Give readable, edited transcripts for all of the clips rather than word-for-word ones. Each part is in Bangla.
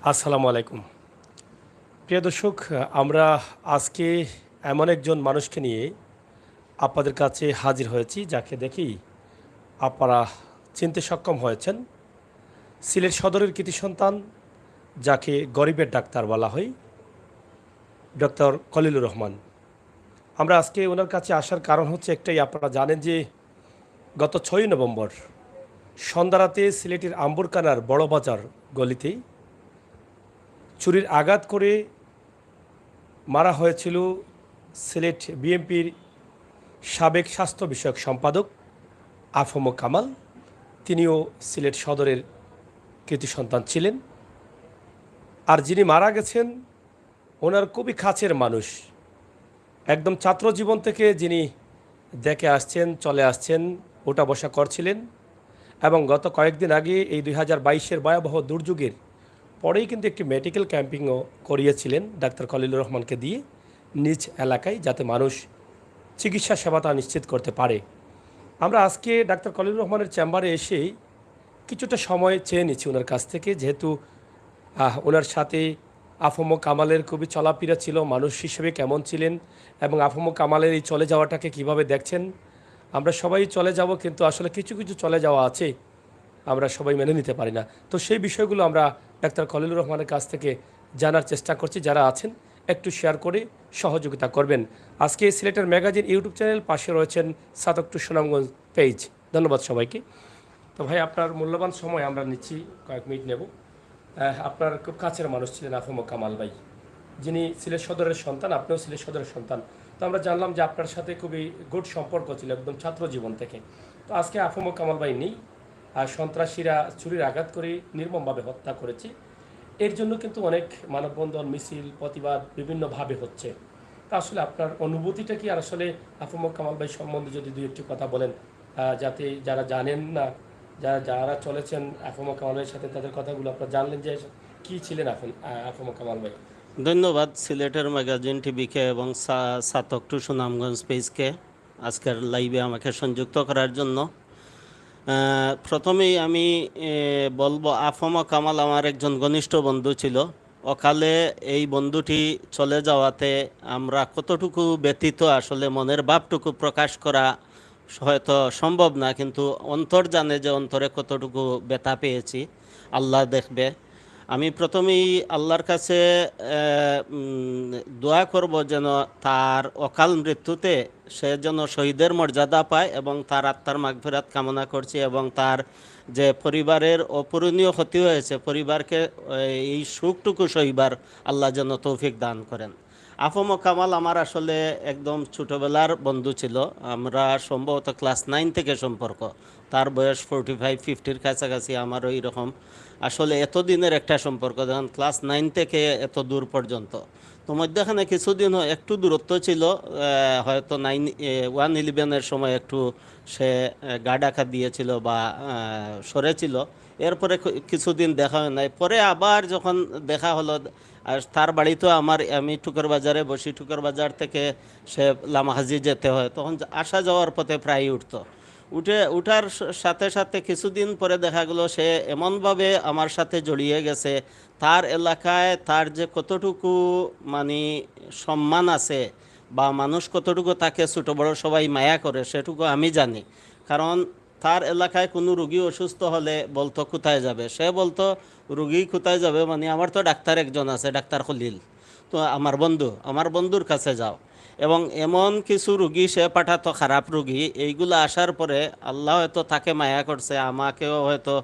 আসসালামু আলাইকুম। প্রিয় দর্শক, আমরা আজকে এমন একজন মানুষকে নিয়ে আপনাদের কাছে হাজির হয়েছি, যাকে দেখি আপনারা চিনতে সক্ষম হয়েছেন। সিলেট সদরের কৃতি সন্তান, যাকে গরিবের ডাক্তার বলা হয়, ডক্টর খলিলুর রহমান। আমরা আজকে ওনার কাছে আসার কারণ হচ্ছে একটাই। আপনারা জানেন যে গত 6ই নভেম্বর সন্ধ্যারাতে সিলেটের আম্বরকানার বড়বাজার গলিতে ছুরির আঘাত করে মারা হয়েছিল সিলেট বিএনপির সাবেক স্বাস্থ্য বিষয়ক সম্পাদক আফম কামাল। তিনিও সিলেট সদরের কৃতি সন্তান ছিলেন। আর যিনি মারা গেছেন, ওনার খুবই কাছের মানুষ, একদম ছাত্র জীবন থেকে যিনি দেখে আসছেন, চলে আসছেন, ওঠা বসা করছিলেন। এবং গত কয়েকদিন আগে এই 2022-এর ভয়াবহ দুর্যোগের পরেই কিন্তু একটি মেডিকেল ক্যাম্পিংও করিয়েছিলেন ডাক্তার খলিলুর রহমানকে দিয়ে নিজ এলাকায়, যাতে মানুষ চিকিৎসা সেবাটা নিশ্চিত করতে পারে। আমরা আজকে ডাক্তার খলিলুর রহমানের চেম্বারে এসে কিছুটা সময় চেয়ে নিচ্ছি ওনার কাছ থেকে, যেহেতু ওনার সাথে আফম কামালের খুবই চলাফেরা ছিল। মানুষ হিসেবে কেমন ছিলেন এবং আফম কামালের এই চলে যাওয়াটাকে কিভাবে দেখছেন। আমরা সবাই চলে যাব, কিন্তু আসলে কিছু কিছু চলে যাওয়া আছে আমরা সবাই মেনে নিতে পারি না। তো সেই বিষয়গুলো আমরা ডাক্তার খলিলুর রহমানের কাছ থেকে জানার চেষ্টা করছি। যারা আছেন একটু শেয়ার করে সহযোগিতা করবেন। আজকে সিলেটের ম্যাগাজিন ইউটিউব চ্যানেল, পাশে রয়েছেন সাতক টু সুনামগঞ্জ পেজ। ধন্যবাদ সবাইকে। তো ভাই, আপনার মূল্যবান সময় আমরা নিচ্ছি, কয়েক মিনিট নেব। আপনার খুব কাছের মানুষ ছিলেন আফম কামাল ভাই, যিনি সিলেট সদরের সন্তান, আপনিও সিলেট সদরের সন্তান। তো আমরা জানলাম যে আপনার সাথে খুবই গুড সম্পর্ক ছিল একদম ছাত্র জীবন থেকে। তো আজকে আফম কামাল ভাই নেই, আর সন্ত্রাসীরা ছুরির আঘাত করে নির্মমভাবে হত্যা করেছে। এর জন্য কিন্তু অনেক মানববন্ধন, মিছিল, প্রতিবাদ বিভিন্নভাবে হচ্ছে। তা আসলে আপনার অনুভূতিটা কি? আর আসলে আফম কামাল ভাই সম্বন্ধে যদি দুই একটি কথা বলেন, যাতে যারা জানেন না, যারা যারা চলেছেন আফম কামাল ভাইয়ের সাথে, তাদের কথাগুলো আপনারা জানলেন যে কী ছিলেন আফম কামাল ভাই। ধন্যবাদ সিলেটের ম্যাগাজিন টিভিকে এবং সাতক টু সুনামগঞ্জ পেজকে আজকের লাইভে আমাকে সংযুক্ত করার জন্য। প্রথমেই আমি বলবো, আফম কামাল আমার একজন ঘনিষ্ঠ বন্ধু ছিল। অকালে এই বন্ধুটি চলে যাওয়াতে আমরা কতটুকু ব্যথিত, আসলে মনের ভাবটুকু প্রকাশ করা হয়তো সম্ভব না, কিন্তু অন্তর জানে যে অন্তরে কতটুকু ব্যথা পেয়েছি। আল্লাহ দেখবে। আমি প্রথমেই আল্লাহর কাছে দোয়া করব যেন তার অকাল মৃত্যুতে সে যেন শহীদের মর্যাদা পায়, এবং তার আত্মার মাগফিরাত কামনা করছি। এবং তার যে পরিবারের অপূরণীয় ক্ষতি হয়েছে, পরিবারকে এই সুখটুকু সইবার আল্লাহ যেন তৌফিক দান করেন। আফম কামাল আমার আসলে একদম ছোটোবেলার বন্ধু ছিল। আমরা সম্ভবত ক্লাস 9 থেকে সম্পর্ক। তার বয়স 45-50-র কাছাকাছি, আমারও এইরকম। আসলে এতদিনের একটা সম্পর্ক, যখন ক্লাস 9 থেকে এত দূর পর্যন্ত। তো মধ্যখানে কিছুদিন একটু দূরত্ব ছিল, হয়তো 1-11-এর সময় একটু সে গা ডাকা দিয়েছিল বা সরেছিল। এরপরে কিছুদিন দেখা হয় নাই। পরে আবার যখন দেখা হলো, আর তার বাড়ি তো আমি টুকার বাজারে বসি, টুকার বাজার থেকে সে লামাহাজি যেতে হয়, তখন আসা যাওয়ার পথে প্রায়ই উঠার সাথে সাথে কিছুদিন পরে দেখা গেলো সে এমনভাবে আমার সাথে জড়িয়ে গেছে। তার এলাকায় তার যে কতটুকু মানে সম্মান আছে, বা মানুষ কতটুকু তাকে ছোটো বড় সবাই মায়া করে, সেটুকু আমি জানি। কারণ তার এলাকায় কোনো রুগী অসুস্থ হলে বলতো কোথায় যাবে, সে বলতো রুগী কোথায় যাবে মানে আমার তো ডাক্তার একজন আছে, ডাক্তার খলিল, তো আমার বন্ধুর কাছে যাও। এবং এমন কিছু রুগী সে পাঠাতো, খারাপ রুগী, এইগুলো আসার পরে আল্লাহ হয়তো তাকে মায়া করছে, আমাকেও হয়তো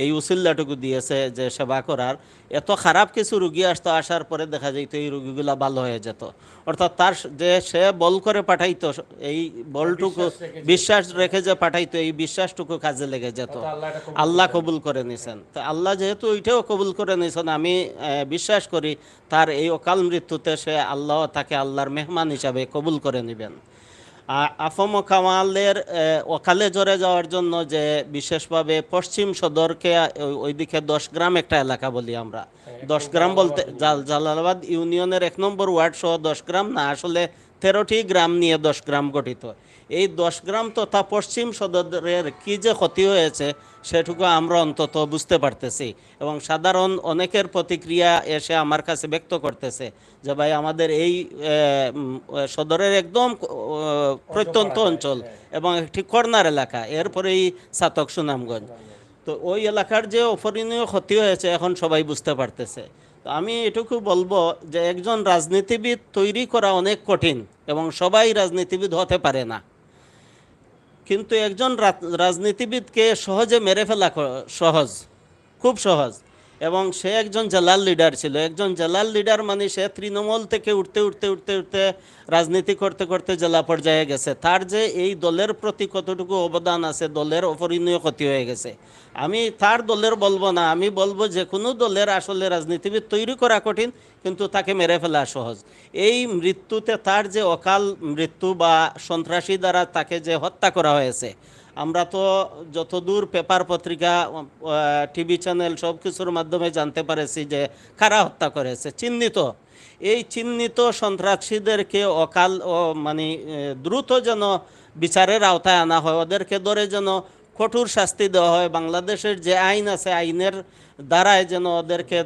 এই উসিল্লাটুকু দিয়েছে যে সেবা করার। এত খারাপ কিছু রুগী আসতো, আসার পরে দেখা যেত এই রুগীগুলো ভালো হয়ে যেত। অর্থাৎ তার যে সে বল করে পাঠাইতো, এই বলটুকু বিশ্বাস রেখে যে পাঠাইতো, এই বিশ্বাসটুকু কাজে লেগে যেত। আল্লাহ কবুল করে নিছেন। তো আল্লাহ যেহেতু ওইটাও কবুল করে নিছেন, আমি বিশ্বাস করি তার এই অকাল মৃত্যুতে সে আল্লাহ তাকে আল্লাহর মেহমান হিসাবে কবুল করে নেবেন। আফম কামালের অকালে জ্বরে যাওয়ার জন্য যে বিশেষভাবে পশ্চিম সদরকে, ওইদিকে 10 গ্রাম একটা এলাকা বলি আমরা। 10 গ্রাম বলতে জালালাবাদ ইউনিয়নের 1 নম্বর ওয়ার্ড সহ 10 গ্রাম না, আসলে 13টি গ্রাম নিয়ে 10 গ্রাম গঠিত। এই 10 গ্রাম তথা পশ্চিম সদরের কি যে ক্ষতি হয়েছে সেটুকু আমরা অন্তত বুঝতে পারতেছি, এবং সাধারণ অনেকের প্রতিক্রিয়া এসে আমার কাছে ব্যক্ত করতেছে যে ভাই আমাদের এই সদরের একদম প্রত্যন্ত অঞ্চল এবং একটি কর্নার এলাকা, এরপরেই ছাতক সুনামগঞ্জ, তো ওই এলাকার যে অপরিণীয় ক্ষতি হয়েছে এখন সবাই বুঝতে পারতেছে। তো আমি এটুকু বলবো যে একজন রাজনীতিবিদ তৈরি করা অনেক কঠিন এবং সবাই রাজনীতিবিদ হতে পারে না, কিন্তু একজন রাজনীতিবিদকে সহজে মেরে ফেলা সহজ, খুব সহজ। এবং সে একজন জেলার লিডার ছিল। একজন জেলার লিডার মানে সে তৃণমূল থেকে উঠতে উঠতে উঠতে উঠতে রাজনীতি করতে করতে জেলা পর্যায়ে গেছে। তার যে এই দলের প্রতি কতটুকু অবদান আছে, দলের অপরিণীয় ক্ষতি হয়ে গেছে। আমি তার দলের বলবো না, আমি বলবো যে কোনো দলের আসলে রাজনীতিবিদ তৈরি করা কঠিন, কিন্তু তাকে মেরে ফেলা সহজ। এই মৃত্যুতে তার যে অকাল মৃত্যু বা সন্ত্রাসী দ্বারা তাকে যে হত্যা করা হয়েছে, আমরা তো যতদূর পেপার পত্রিকা টিভি চ্যানেল সব কিছুর মাধ্যমে জানতে পারেছি যে কারা হত্যা করেছে, চিহ্নিত। এই চিহ্নিত সন্ত্রাসীদেরকে অকাল মানে দ্রুত যেন বিচারের আওতায় আনা হয়, ওদেরকে ধরে যেন কঠোর শাস্তি দেওয়া হয়। বাংলাদেশের যে আইন আছে আইনের দ্বারাই যেন ওদেরকে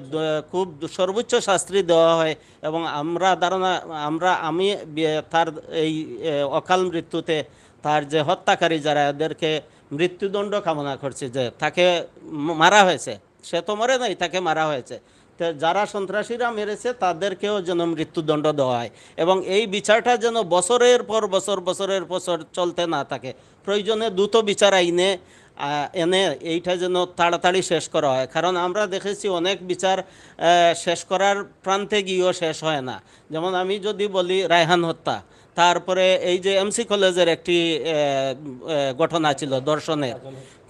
খুব সর্বোচ্চ শাস্তি দেওয়া হয়। এবং আমি তার এই অকাল মৃত্যুতে তার যে হত্যাকারী যারা, এদেরকে মৃত্যুদণ্ড কামনা করছে। যে তাকে মারা হয়েছে, সে তো মরে নাই, তাকে মারা হয়েছে, তো যারা সন্ত্রাসীরা মেরেছে তাদেরকেও যেন মৃত্যুদণ্ড দেওয়া হয় এবং এই বিচারটা যেন বছরের পর বছর চলতে না থাকে। প্রয়োজনে দ্রুত বিচার আইনে এনে এইটা যেন তাড়াতাড়ি শেষ করা হয়। কারণ আমরা দেখেছি অনেক বিচার শেষ করার প্রান্তে গিয়েও শেষ হয় না। যেমন আমি যদি বলি রায়হান হত্যা, তারপরে এই যে এমসি কলেজের একটি ঘটনা ছিল দর্শনের,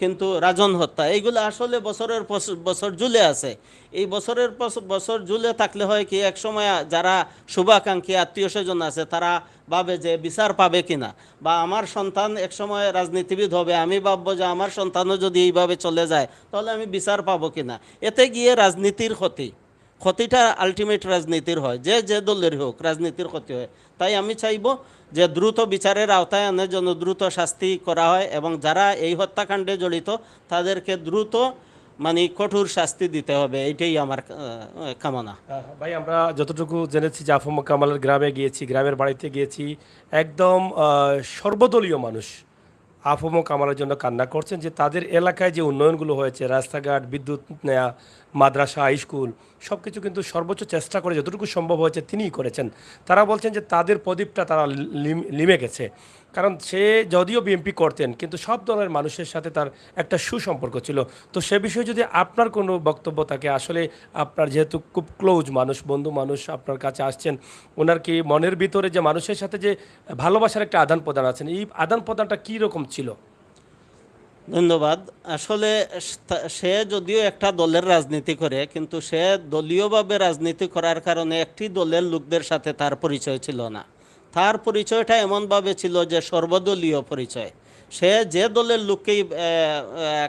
কিন্তু রাজন হত্যা, এইগুলো আসলে বছরের বছর ঝুলে আছে। এই বছরের বছর ঝুলে থাকলে হয় কি, এক সময় যারা শুভাকাঙ্ক্ষী আত্মীয় স্বজন আছে তারা ভাবে যে বিচার পাবে কিনা, বা আমার সন্তান এক সময় রাজনীতিবিদ হবে, আমি ভাববো যে আমার সন্তানও যদি এইভাবে চলে যায় তাহলে আমি বিচার পাবো কিনা। এতে গিয়ে রাজনীতির ক্ষতিটা আলটিমেট রাজনীতির হয়, যে দলের হোক রাজনীতির ক্ষতি হয়। তাই আমি চাইব যে দ্রুত বিচারের আওতায় আনার জন্য দ্রুত শাস্তি করা হয় এবং যারা এই হত্যাকাণ্ডে জড়িত তাদেরকে দ্রুত মানে কঠোর শাস্তি দিতে হবে, এইটাই আমার কামনা। ভাই আমরা যতটুকু জেনেছি যে আফম কামালের গ্রামে গিয়েছি, গ্রামের বাড়িতে গিয়েছি, একদম সর্বদলীয় মানুষ আফম কামালের জন্য কান্না করছেন যে তাদের এলাকায় যে উন্নয়নগুলো হয়েছে, রাস্তাঘাট, বিদ্যুৎ নেয়া, মাদ্রাসা, স্কুল, সব কিছু কিন্তু সর্বোচ্চ চেষ্টা করে যতটুকু সম্ভব হয়েছে তিনিই করেছেন। তারা বলছেন যে তাদের প্রদীপটা তারা লিমে গেছে, কারণ সে যদিও বিএনপি করতেন কিন্তু সব দলের মানুষের সাথে তার একটা সুসম্পর্ক ছিল। তো সে বিষয়ে যদি আপনার কোনো বক্তব্য থাকে, আসলে আপনার যেহেতু খুব ক্লোজ মানুষ, বন্ধু মানুষ আপনার কাছে আসছেন, ওনার কি মনের ভিতরে যে মানুষের সাথে যে ভালোবাসার একটা আদান প্রদান আছেন, এই আদান প্রদানটা কী রকম ছিল? ধন্যবাদ। আসলে সে যদিও একটা দলের রাজনীতি করে, কিন্তু সে দলীয়ভাবে রাজনীতি করার কারণে একটি দলের লোকদের সাথে তার পরিচয় ছিল না। তার পরিচয়টা এমনভাবে ছিল যে সর্বদলীয় পরিচয়। সে যে দলের লোককেই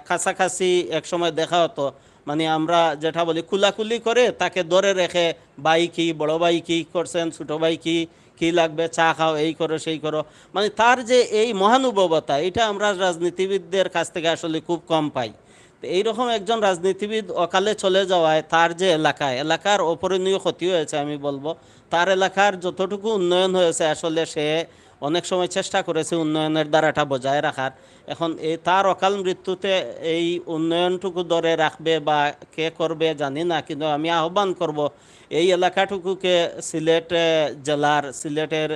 কাছাকাছি একসময় দেখা হতো, মানে আমরা যেটা বলি কুলাকুলি করে তাকে ধরে রেখে, ভাই কি, বড় ভাই কি করছেন, ছোটো ভাই কি লাগবে, চা খাও, এই করো সেই করো, মানে তার যে এই মহানুভবতা, এটা আমরা রাজনীতিবিদদের কাছ থেকে আসলে খুব কম পাই। তো এইরকম একজন রাজনীতিবিদ অকালে চলে যাওয়ায় তার যে এলাকার অপরিণীয় ক্ষতি হয়েছে। আমি বলবো তার এলাকার যতটুকু উন্নয়ন হয়েছে আসলে সে অনেক সময় চেষ্টা করেছে উন্নয়নের ধারাটা বজায় রাখার। এখন তার অকাল মৃত্যুতে এই উন্নয়নটুকু ধরে রাখবে বা কে করবে জানি না, কিন্তু আমি আহ্বান করব এই এলাকাটুকুকে সিলেটের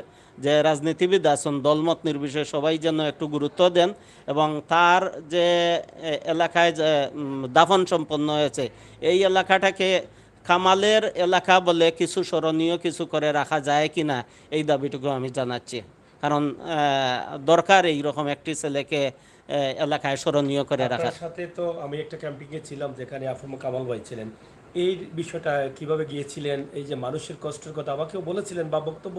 যে রাজনীতিবিদ আছেন দলমত নির্বিশেষে সবাই যেন একটু গুরুত্ব দেন এবং তার যে এলাকায় যে দাফন সম্পন্ন হয়েছে এই এলাকাটাকে কামালের এলাকা বলে কিছু স্মরণীয় কিছু করে রাখা যায় কিনা, এই দাবিটুকু আমি জানাচ্ছি। কারণ দরকার এইরকম একটি ছেলেকে এলাকায় স্মরণীয় করে রাখার। সাথে তো আমি একটা ক্যাম্পিংয়ে ছিলাম যেখানে আফম কামাল ভাই ছিলেন, এই বিষয়টা কিভাবে গিয়েছিলেন? এই যে মানুষের কষ্টের কথা আমাকেও বলেছিলেন বা বক্তব্য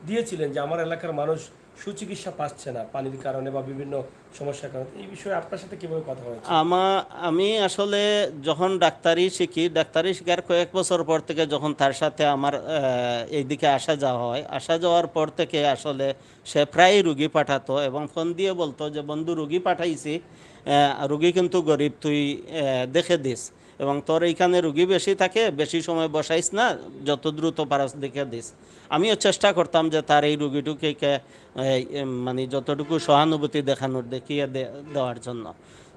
দিয়েছিলেন যে আমার এলাকার মানুষ সুচিকিৎসা পাচ্ছে না পানির কারণে বা বিভিন্ন সমস্যার কারণে। এই বিষয়ে আপনার সাথে কিভাবে কথা হয়েছে? আমি আসলে যখন ডাক্তারি শিখি, ডাক্তারি শিখার কয়েক বছর পর থেকে যখন তার সাথে আমার এইদিকে আসা যাওয়া হয়, আসা যাওয়ার পর থেকে আসলে সে প্রায় রুগী পাঠাতো এবং ফোন দিয়ে বলতো যে বন্ধু রুগী পাঠাইছি, রুগী কিন্তু গরিব, তুই দেখে দিস এবং তোর এইখানে রুগী বেশি থাকে, বেশি সময় বসাইস না, যত দ্রুত পারস দেখে দিস। আমিও চেষ্টা করতাম যে তার এই রুগীটুকে মানে যতটুকু সহানুভূতি দেখিয়ে দেওয়ার জন্য।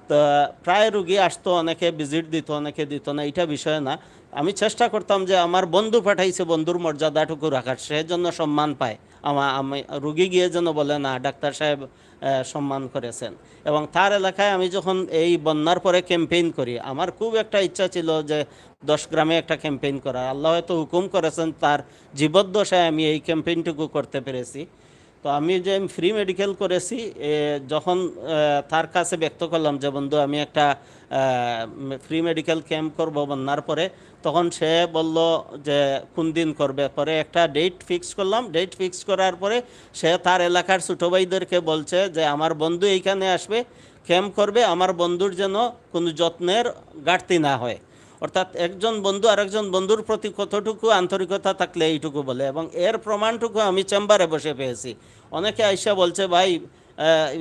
তো প্রায় রুগী আসতো, অনেকে ভিজিট দিত, অনেকে দিত না, এটা বিষয় না। আমি চেষ্টা করতাম যে আমার বন্ধু পাঠাইছে, বন্ধুর মর্যাদাটুকু রাখার, সে জন্য সম্মান পায়। আমি রুগী গিয়ে যেন বলে না ডাক্তার সাহেব সম্মান করেছেন। এবং তার এলাকায় আমি যখন এই বন্যার পরে ক্যাম্পেইন করি, আমার খুব একটা ইচ্ছা ছিল যে 10 গ্রামে একটা ক্যাম্পেইন করা। আল্লাহ হয়তো হুকুম করেছেন, তার জীবদ্দশায় আমি এই ক্যাম্পেইনটুকু করতে পেরেছি। তো আমি যে ফ্রি মেডিকেল করেছি, যখন তার কাছে ব্যক্ত করলাম যে বন্ধু আমি একটা ফ্রি মেডিকেল ক্যাম্প করব বন্যার পরে, তখন সে বলল যে কোন দিন করবে। পরে একটা ডেট ফিক্স করলাম, ডেট ফিক্স করার পরে সে তার এলাকার ছোটো ভাইদেরকে বলছে যে আমার বন্ধু এইখানে আসবে, ক্যাম্প করবে, আমার বন্ধুর যেন কোনো যত্নের ঘাটতি না হয়। অর্থাৎ একজন বন্ধু আরেকজন বন্ধুর প্রতি কতটুকু আন্তরিকতা থাকলে এইটুকু বলে, এবং এর প্রমাণটুকু আমি চেম্বারে বসে পেয়েছি। অনেকে আইসা বলছে ভাই,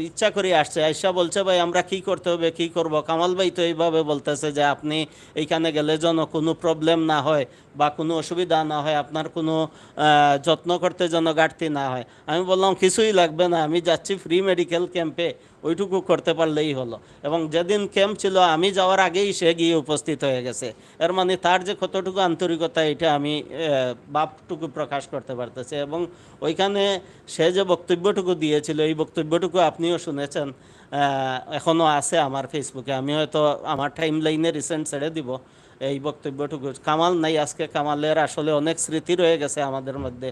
ইচ্ছা করে আসছে, আইসা বলছে ভাই আমরা কি করতে হবে, কি করব। কামাল ভাই তো এইভাবে বলতেছে যে আপনি এইখানে গেলে যেন কোনো প্রবলেম না হয় বা কোনো অসুবিধা না হয়, আপনার কোনো যত্ন করতে যেন ঘাটতি না হয়। আমি বললাম কিছুই লাগবে না, আমি যাচ্ছি ফ্রি মেডিকেল ক্যাম্পে, ওইটুকু করতে পারলেই হলো। এবং যেদিন ক্যাম্প ছিল আমি যাওয়ার আগেই সে গিয়ে উপস্থিত হয়ে গেছে। এর মানে তার যে কতটুকু আন্তরিকতা, এটা আমি ভাবটুকু প্রকাশ করতে পারতেছি। এবং ওইখানে সে যে বক্তব্যটুকু দিয়েছিল, এই বক্তব্যটুকু আপনিও শুনেছেন, এখনও আছে আমার ফেসবুকে। আমি হয়তো আমার টাইম লাইনে রিসেন্ট ছেড়ে দিব এই বক্তব্যটুকু। কামাল নাই আজকে, কামালের আসলে অনেক স্মৃতি রয়ে গেছে আমাদের মধ্যে।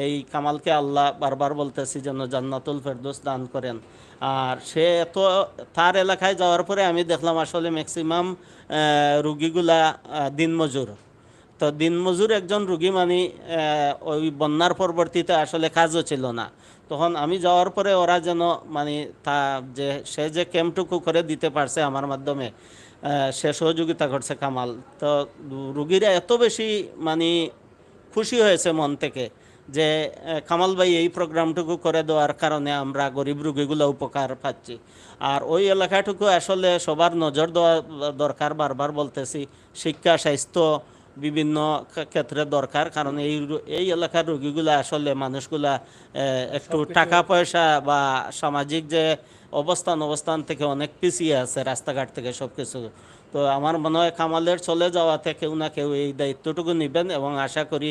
এই কামালকে আল্লাহ বারবার বলতেছি যেন জান্নাতুল ফেরদৌস দান করেন। আর সে তো তার এলাকায় যাওয়ার পরে আমি দেখলাম আসলে ম্যাক্সিমাম রুগীগুলা দিনমজুর। তো দিনমজুর একজন রুগী মানে ওই বন্যার পরবর্তীতে আসলে কাজও ছিল না। তখন আমি যাওয়ার পরে ওরা যেন মানে তা যে সে যে ক্যাম্পটুকু করে দিতে পারছে আমার মাধ্যমে, সে সহযোগিতা করছে কামাল। তো রুগীরা এত বেশি মানে খুশি হয়েছে মন থেকে যে কামাল ভাই এই প্রোগ্রামটুকু করে দেওয়ার কারণে আমরা গরিব রুগীগুলো উপকার পাচ্ছি। আর ওই এলাকাটুকু আসলে সবার নজর দেওয়া দরকার, বারবার বলতেছি। শিক্ষা, স্বাস্থ্য বিভিন্ন ক্ষেত্রে দরকার, কারণ এই এলাকার রোগীগুলা আসলে মানুষগুলা একটু টাকা পয়সা বা সামাজিক যে অবস্থান থেকে অনেক পিছিয়ে আছে, রাস্তাঘাট থেকে সব কিছু। তো আমার মনে হয় কামালের চলে যাওয়াতে কেউ না কেউ এই দায়িত্বটুকু নেবেন এবং আশা করি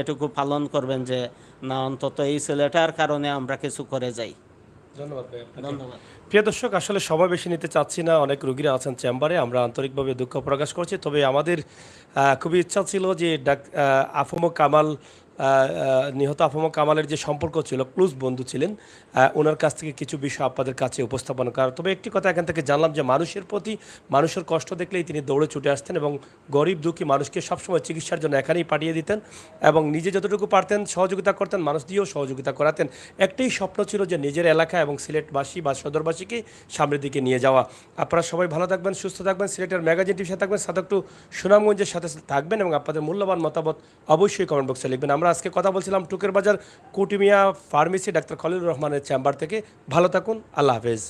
এটুকু পালন করবেন যে না অন্তত এই ছেলেটার কারণে আমরা কিছু করে যাই। ধন্যবাদ ভাই আপনাকে। ধন্যবাদ। প্রিয় দর্শক, আসলে সময় বেশি নিতে চাচ্ছি না, অনেক রোগীরা আছেন চেম্বারে, আমরা আন্তরিকভাবে দুঃখ প্রকাশ করছি। তবে আমাদের খুবই ইচ্ছা ছিল যে আফম কামাল, নিহত আফম কামালের যে সম্পর্ক ছিল, ক্লোজ বন্ধু ছিলেন, ওনার কাছ থেকে কিছু বিষয় আপনাদের কাছে উপস্থাপন করার। তবে একটি কথা এখান থেকে জানলাম যে মানুষের প্রতি, মানুষের কষ্ট দেখলেই তিনি দৌড়ে ছুটে আসতেন এবং গরিব দুঃখী মানুষকে সবসময় চিকিৎসার জন্য এখানেই পাঠিয়ে দিতেন এবং নিজে যতটুকু পারতেন সহযোগিতা করতেন, মানুষ দিয়েও সহযোগিতা করাতেন। একটাই স্বপ্ন ছিল যে নিজের এলাকা এবং সিলেটবাসী বা সদরবাসীকে সামনের দিকে নিয়ে যাওয়া। আপনারা সবাই ভালো থাকবেন, সুস্থ থাকবেন, সিলেটের ম্যাগাজিন টিভির সাথে থাকবেন, সাথে একটু সুনামগঞ্জের সাথে থাকবেন এবং আপনাদের মূল্যবান মতামত অবশ্যই কমেন্ট বক্সে লিখবেন। আমরা আজকে কথা বলছিলাম টুকের বাজার কুটিমিয়া ফার্মেসি ডাক্তার খলিলুর রহমানের চেম্বার থেকে। ভালো থাকুন, আল্লাহ হাফেজ।